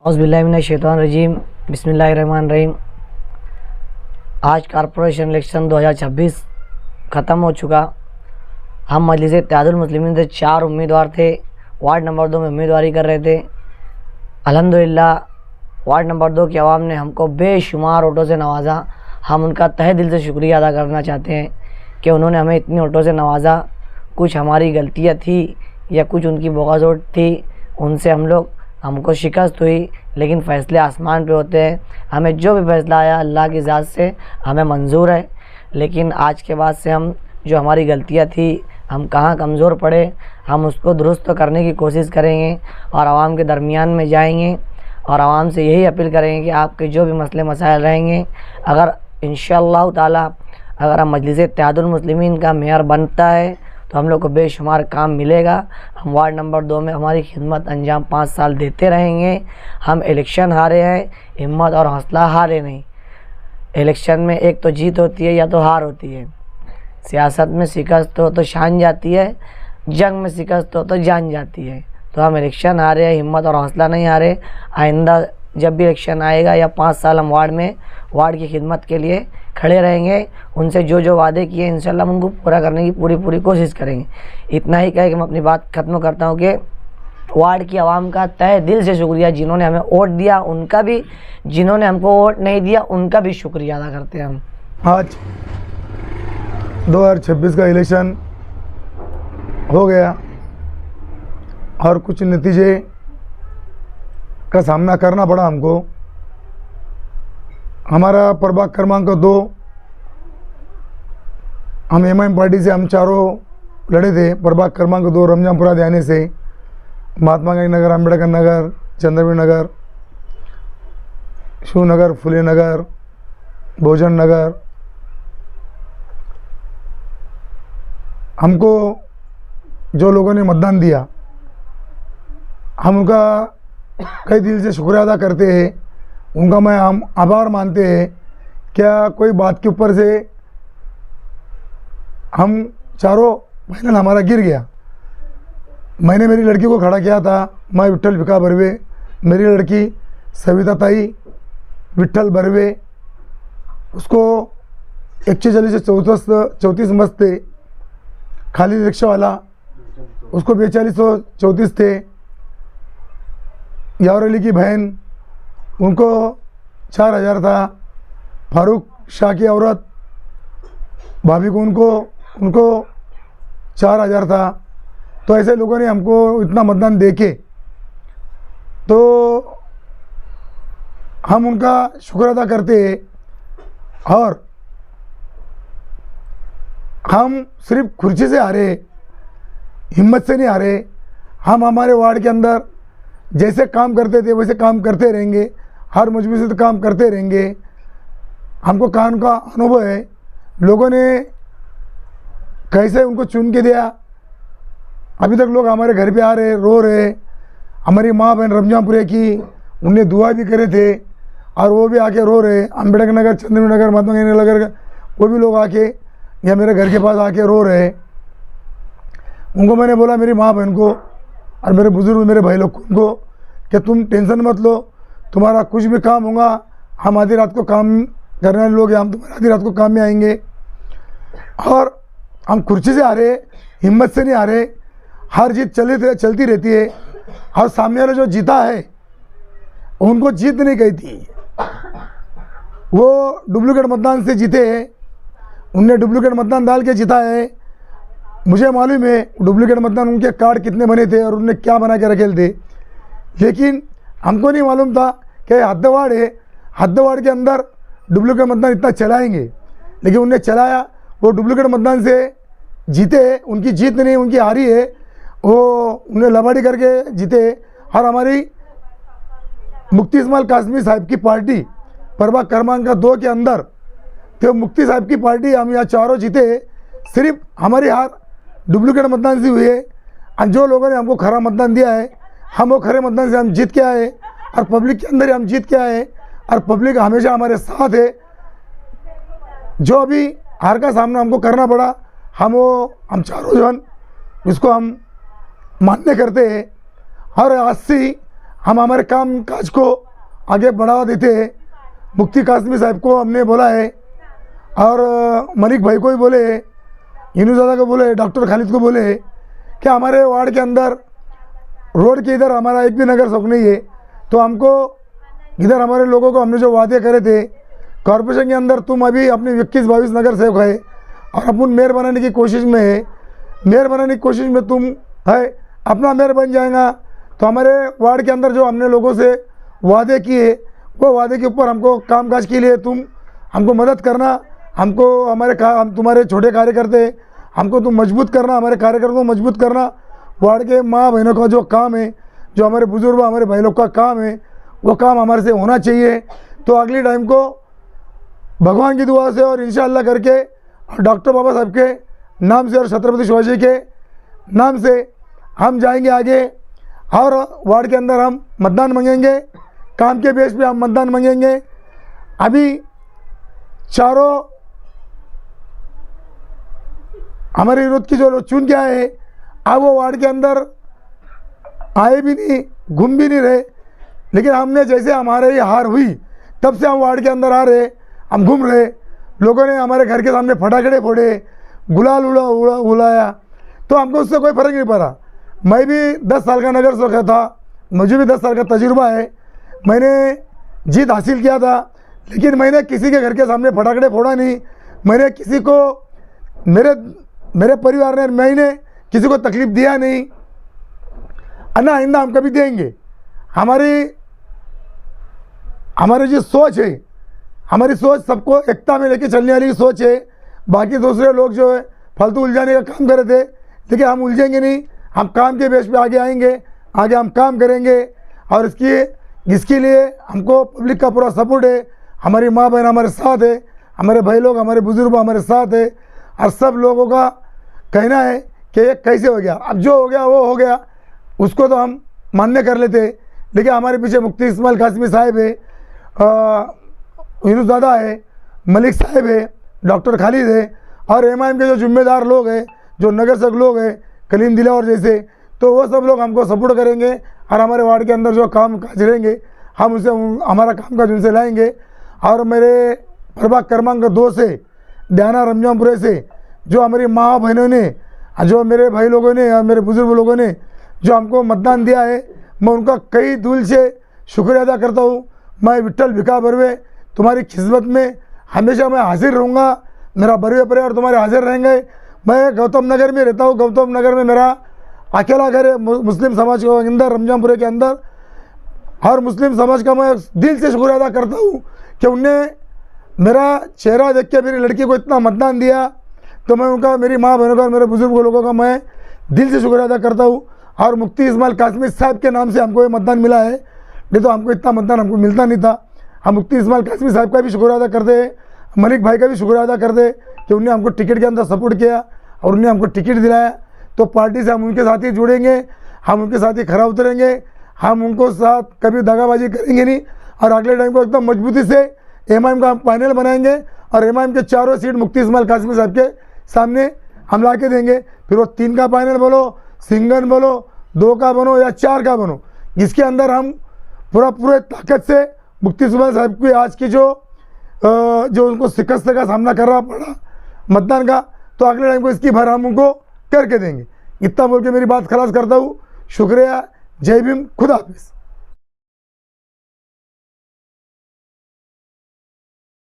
औज़ुबिल्लाहिमिनश्शैतानिर्रजीम बिस्मिल्लाहिर्रहमानिर्रहीम। आज corporation election 2026 ख़त्म हो चुका। हम मजलिस इत्तेहादुल मुस्लिमीन से 4 उम्मीदवार थे। वार्ड नंबर 2 में उम्मीदवारी कर रहे थे। अल्हम्दुलिल्लाह वार्ड नंबर 2 की आवाम ने हमको बेशुमार वोटों से नवाजा। हम उनका तहे दिल से शुक्रिया अदा करना चाहते हैं कि उन्होंने हमें इतनी वोटों से नवाजा। कुछ हमारी गलतियाँ थी या कुछ उनकी बगावत थी, उनसे हमको शिकस्त हुई, लेकिन फ़ैसले आसमान पे होते हैं। हमें जो भी फ़ैसला आया अल्लाह की ज़ात से हमें मंजूर है। लेकिन आज के बाद से हम जो हमारी गलतियाँ थी, हम कहाँ कमज़ोर पड़े, हम उसको दुरुस्त करने की कोशिश करेंगे और आवाम के दरमियान में जाएंगे और आवाम से यही अपील करेंगे कि आपके जो भी मसले मसाइल रहेंगे, अगर इंशाअल्लाह ताला अगर हम मजलिस इत्तेहादुल मुस्लिमीन का मेयर बनता है तो हम लोग को बेशुमार काम मिलेगा। हम वार्ड नंबर 2 में हमारी खिदमत अंजाम 5 साल देते रहेंगे। हम इलेक्शन हारे हैं, हिम्मत और हौसला हारे नहीं। इलेक्शन में एक तो जीत होती है या तो हार होती है। सियासत में शिकस्त हो तो शान जाती है, जंग में शिकस्त हो तो जान जाती है। तो हम इलेक्शन हारे हैं, हिम्मत और हौसला नहीं हारे। आइंदा जब भी इलेक्शन आएगा या 5 साल हम वार्ड की खिदमत के लिए खड़े रहेंगे। उनसे जो वादे किए इंशाल्लाह हम उनको पूरा करने की पूरी कोशिश करेंगे। इतना ही कह के मैं अपनी बात ख़त्म करता हूँ कि वार्ड की आवाम का तहे दिल से शुक्रिया, जिन्होंने हमें वोट दिया उनका भी, जिन्होंने हमको वोट नहीं दिया उनका भी शुक्रिया अदा करते हैं हम। आज 2026 का इलेक्शन हो गया और कुछ नतीजे का सामना करना पड़ा हमको। हमारा प्रभाग क्रमांक 2, हम एमआईएम पार्टी से हम चारों लड़े थे। प्रभाग क्रमांक 2 रमजानपुरा ध्याने से महात्मा गांधी नगर, अम्बेडकर नगर, चंद्रवीर नगर, शिवनगर, फुले नगर, भोजन नगर। हमको जो लोगों ने मतदान दिया, हम उनका कई दिल से शुक्रिया अदा करते हैं। उनका हम आभार मानते हैं। क्या कोई बात के ऊपर से हम चारों फाइनल हमारा गिर गया। मैंने मेरी लड़की को खड़ा किया था, मैं विट्ठल भिका बर्वे, मेरी लड़की सविता ताई विट्ठल बर्वे, उसको 140 से 34 मस्त थे। खाली रिक्शा वाला उसको 4234 थे। यावर अली की बहन उनको 4000 था। फारूक शाह की औरत भाभी को उनको 4000 था। तो ऐसे लोगों ने हमको इतना मतदान देके तो हम उनका शुक्र अदा करते हैं। और हम सिर्फ खुर्ची से हारे, हिम्मत से नहीं हारे। हम हमारे वार्ड के अंदर जैसे काम करते थे वैसे काम करते रहेंगे, हर मजबूती से काम करते रहेंगे। हमको कानून का अनुभव है। लोगों ने कैसे उनको चुन के दिया, अभी तक लोग हमारे घर पे आ रहे, रो रहे। हमारी माँ बहन रमजानपुरे की, उनने दुआ भी करे थे और वो भी आके रो रहे। अम्बेडकर नगर, चंद्रवीर नगर, महात्मा गांधी नगर, वो भी लोग आके या मेरे घर के पास आके रो रहे। उनको मैंने बोला, मेरी माँ बहन को और मेरे बुजुर्ग, मेरे भाई लोग को, कि तुम टेंशन मत लो, तुम्हारा कुछ भी काम होगा, हम आधी रात को काम करने वाले लोग हैं, हम तुम्हारे आधी रात को काम में आएंगे। और हम कुर्सी से आ रहे, हिम्मत से नहीं आ रहे। हर जीत चलती रहती है। और सामने वाला जो जीता है उनको जीत नहीं गई थी, वो डुप्लीकेट मतदान से जीते हैं। उनने डुप्लीकेट मतदान डाल के जीता है। मुझे मालूम है डुप्लीकेट मतदान उनके कार्ड कितने बने थे और उन्होंने क्या बना के रखे थे, लेकिन हमको नहीं मालूम था कि हद्दवाड़ है, हद्दवाड़ के अंदर डुप्लीकेट मतदान इतना चलाएंगे। लेकिन उनने चलाया, वो डुप्लीकेट मतदान से जीते। उनकी जीत नहीं, उनकी हारी है। वो उन्हें लबाड़ी करके जीते। और हमारी मुफ्ती इस्माइल कासमी साहब की पार्टी प्रभाग क्रमांक 2 के अंदर तो मुफ्ती साहब की पार्टी, हम यहाँ चारों जीते। सिर्फ हमारी हार डुप्लीकेट मतदान से हुई है। और जो लोगों ने हमको खरा मतदान दिया है, हम वो खरे मतदान से हम जीत के आए और पब्लिक के अंदर ही हम जीत के आए। और पब्लिक हमेशा हमारे साथ है। जो अभी हार का सामना हमको करना पड़ा, हम चारों जन इसको हम मान्य करते हैं। और आज से हम हमारे काम काज को आगे बढ़ावा देते हैं। मुफ्ती कासमी साहब को हमने बोला है और मलिक भाई को भी बोले, यूनुसज़ादा को बोले, डॉक्टर खालिद को बोले कि हमारे वार्ड के अंदर रोड के इधर हमारा एक भी नगर शौक नहीं है, तो हमको इधर हमारे लोगों को हमने जो वादे करे थे कॉरपोरेशन के अंदर, तुम अभी अपने 21-22 नगर सेवक है और अपन मेयर बनाने की कोशिश में है, मेयर बनाने की कोशिश में तुम है, अपना मेयर बन जाएगा तो हमारे वार्ड के अंदर जो हमने लोगों से वादे किए वो वादे के ऊपर हमको कामकाज के लिए तुम हमको मदद करना, हमको हम तुम्हारे छोटे कार्यकर्ते, हमको तुम मजबूत करना, हमारे कार्यकर्ताओं को मजबूत करना। वार्ड के माँ बहनों का जो काम है, जो हमारे बुजुर्ग हमारे भाई लोग का काम है, वो काम हमारे से होना चाहिए। तो अगली टाइम को भगवान की दुआ से और इंशाअल्लाह करके डॉक्टर बाबा साहब के नाम से और छत्रपति शिवाजी के नाम से हम जाएंगे आगे और वार्ड के अंदर हम मतदान मांगेंगे, काम के बेस पे हम मतदान मांगेंगे। अभी चारों हमारे विरोध की जो लोग चुन के आए हैं, अब वो वार्ड के अंदर आए भी नहीं, घूम भी नहीं रहे, लेकिन हमने जैसे हमारे ये हार हुई तब से हम वार्ड के अंदर आ रहे, हम घूम रहे। लोगों ने हमारे घर के सामने फटाखड़े फोड़े, गुलाल उड़ाया, तो हमको उससे कोई फ़र्क नहीं पड़ा। मैं भी 10 साल का नगर सेवक था, मुझे भी 10 साल का तजुर्बा है, मैंने जीत हासिल किया था, लेकिन मैंने किसी के घर के सामने फटाखड़े फोड़ा नहीं। मैंने किसी को, मेरे परिवार ने, मैंने किसी को तकलीफ दिया नहीं, अन्ना आइंदा हम कभी देंगे। हमारी जो सोच है, हमारी सोच सबको एकता में लेके चलने वाली सोच है। बाकी दूसरे लोग जो है फालतू उलझाने का काम कर रहे थे, लेकिन हम उलझेंगे नहीं, हम काम के बेस पे आगे आएंगे, आगे हम काम करेंगे। और इसके लिए हमको पब्लिक का पूरा सपोर्ट है, हमारी माँ बहन हमारे साथ है, हमारे भाई लोग हमारे बुजुर्ग हमारे साथ है, और सब लोगों का कहना है कि ये कैसे हो गया, अब जो हो गया वो हो गया, उसको तो हम मान्य कर लेते। लेकिन हमारे पीछे मुफ्ती इस्माइल कासमी साहब है, यूनुसज़ादा है, मलिक साहब है, डॉक्टर खालिद है, और एमआईएम के जो जिम्मेदार लोग हैं, जो नगर सेवक लोग हैं, कलीम दिलावर जैसे, तो वो सब लोग हमको सपोर्ट करेंगे। और हमारे वार्ड के अंदर जो काम काज रहेंगे हम उसे हमारा काम काज उनसे लाएंगे। और मेरे प्रभाग क्रमांक 2 से ध्याना रमजानपुरे से जो हमारी माँ बहनों ने, जो मेरे भाई लोगों ने, मेरे बुजुर्ग लोगों ने जो हमको मतदान दिया है, मैं उनका कई दिल से शुक्रिया अदा करता हूँ। मैं विट्ठल भिखा बर्वे तुम्हारी खिदमत में हमेशा मैं हाजिर रहूँगा, मेरा बर्वे परिवार तुम्हारे हाजिर रहेंगे। मैं गौतम नगर में रहता हूँ, गौतम नगर में मेरा अकेला घर है मुस्लिम समाज के अंदर, रमजानपुरे के अंदर। और मुस्लिम समाज का मैं दिल से शुक्रिया अदा करता हूँ कि उनने मेरा चेहरा देख के मेरी लड़की को इतना मतदान दिया, तो मैं उनका, मेरी माँ बहनों का, मेरे बुजुर्ग लोगों का मैं दिल से शुक्रिया अदा करता हूँ। और मुफ्ती इस्माइल कासमी साहब के नाम से हमको ये मतदान मिला है, नहीं तो हमको इतना मतदान हमको मिलता नहीं था। हम मुफ्ती इस्माइल कासमी साहब का भी शुक्रिया अदा करते हैं, मलिक भाई का भी शुक्रिया अदा करते कि उन्होंने हमको टिकट के अंदर सपोर्ट किया और उन्होंने हमको टिकट दिलाया। तो पार्टी से हम उनके साथ ही जुड़ेंगे, हम उनके साथ ही खरा उतरेंगे, हम उनको साथ कभी दगाबाजी करेंगे नहीं। और अगले टाइम को एकदम मजबूती से एमआईएम का पैनल बनाएंगे और एमआईएम के चारों सीट मुफ्ती इस्माइल कासमी साहब के सामने हम ला के देंगे। फिर वो 3 का पैनल बोलो, सिंगल बोलो, 2 का बनो या 4 का बनो, जिसके अंदर हम पूरे ताकत से मुफ्ती इस्माइल साहब की आज की जो उनको शिकस्त का सामना करना पड़ा मतदान का, तो अगले टाइम को इसकी भर हम उनको करके देंगे। इतना बोल के मेरी बात खलास करता हूँ। शुक्रिया, जय भीम, खुदा हाफिज़।